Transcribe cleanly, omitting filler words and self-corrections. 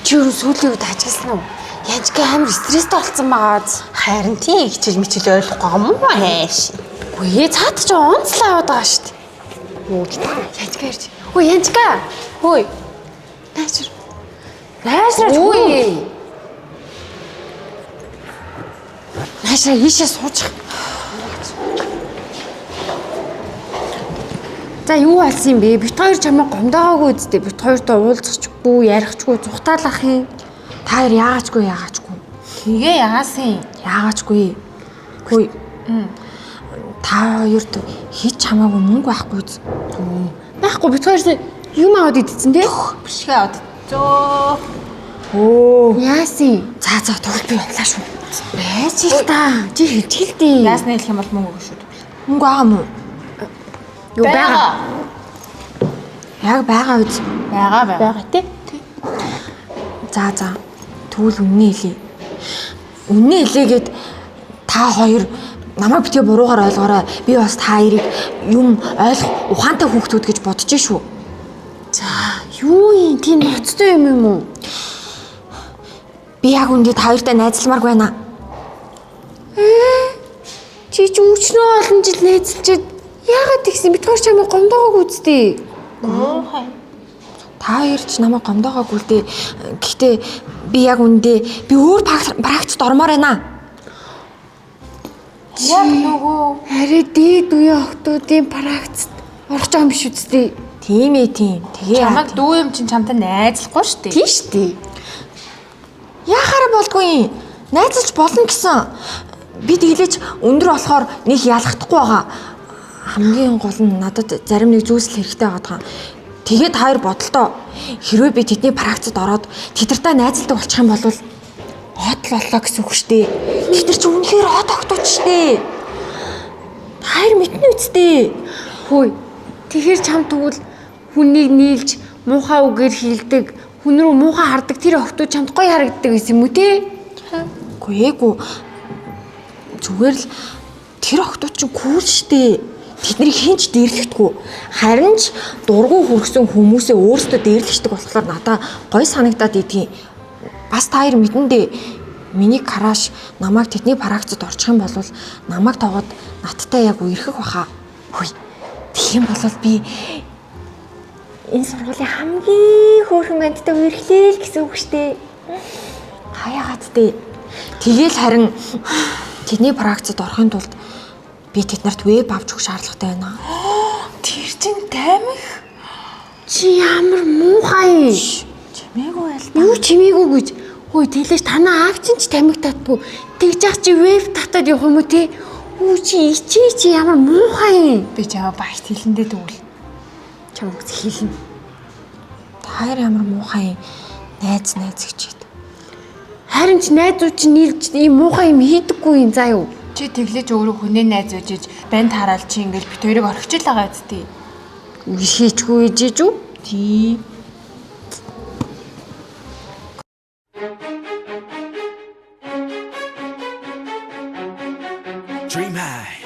Чи юу сүүлийн үед ажигласан уу? Янчгаа амар стресстэй болсон байгааз. Харин тийм хичээл мичээл ойлгохгүй юм уу хайш. Үе цаад ч онцлаа яваад байгаа шүү дээ. Ууж та. Янчгаа ирж. Өө янчгаа. Хөөе. Найшир. Үй. Найшир ийшээ суучих. За юу болсон юм бэ? Бит хоёр чамаа гомдоогоогүй үсттэй. Бит хоёртой уулзчихгүй, ярихчгүй, зүхтаалах юм. Та хоёр яагаачгүй. Тэгээ яасан? Яагаачгүй. Хөөе. Та хоёрт хич хамаагүй мөнгө байхгүй үз. Байхгүй бит хоёр юм аваад идсэн тий? Бишгээ аваад. Зөө. Оо. Яасын? За тэгвэл би явлаа шүү. Байж л та. Чи хилчгэлдээ. Яасны хэлэх юм бол мөнгө өгөх шүү. Мөнгө байгаа мó? Юу байгаа? Яг байгаа үз. Байгаа тий. За. Тэгвэл үнэ хэлье. Үнэ хэлээгээд та хоёр намайг битгий буруугаар ойлгоорой. Би бас та хоёрыг юм ойлгох ухаантай хүүхдүүд гэж бодож шүү. За, юу юм тийм ноцтой юм уу? Би яг үндэ та хоёртай найзалмааргүй байна. Чи ч өчнөө олон жил найзалчихэд яагаад тэгсэн бит хоёр чамайг гомдоогоогүй үсттэй. Та хоёр ч намайг гомдоогоогүй л дээ. Гэхдээ би яг үндэ би өөр практикт ормоор байна. Яг нөгөө арай дээд үеийн охтуудын практикт орох гэж юм биш үсттэй. Тийм ээ тийм. Тэгээ чамайг дүү юм чинь чамтай найзлахгүй шүү дээ. Тийм шүү дээ. Яахаараа болдгүй. Найзалж болно гэсэн. Би тэглэж өндөр болохоор нэг ялахдахгүй байгаа. Хамгийн гол нь надад зарим нэг зүйлс хэрэгтэй байгаа. Тэгээд та хоёр бодолтой. Хэрвээ би тэдний практикт ороод тэдэртэй найзалдаг болчих юм бол хот л боллоо гэсэн үг шүү дээ. Тэдэр чи үнэхээр хот охтууд шүү дээ. Та хоёр мэднэ үсттэй. Хөөе. Тэгэхэр чам тэгвэл хүнийг нийлж муухай үгээр хилдэг, хүн рүү муухай хардаг тэр охтууд чамд гоё харагддаг гэсэн юм үү те? Үгүй. Зүгээр л тэр охтууд чинь кул штэ. Тэднийг хинч дээрлэхдэггүй. Харин ч дургу хүрсэн хүмүүсээ өөрсдөө дээрлэждэг болохоор надаа гоё санагдаад идэгин. Бас та хоёр мэдэн дээ. Миний краш намайг тэдний практикт орчих юм бол намайг тоогоод надтай яг үерхэх баха. Хөөе. Тийм бол би энэ сургуулийн хамгийн хөөрхөн бандтай үерхлээ л гэсэн үг штэ. Хаяагаад дээ. Тэгээл харин тэдний практикт орохын тулд би тэднэрт веб авч өгөх шаардлагатай байна. Тэр чинь таймих. Чи ямар муухай. Чимээгүй байл. Юу чимээгүй гэж. Хөөе тэлэж танаа аав чинь ч тамиг татгүй. Тэгж яах чи веб татаад явах юм уу те? Үу чи чи ямар муухай. Би чамаа багт хэлэндээ тэгвэл. Чамд хэлнэ. Та хоёр ямар муухай найз гэж хэд. Харин ч найзууд чинь нийлж ийм муухай юм хийдэггүй юм заа юу? Чи тэглэж өөрөө хүнээ найз үжиж банд хараал чи ингээл бит хоёрыг орхиж л байгаа үсттэй. Хийчгүй ижиж үү? Тийм. Dream high.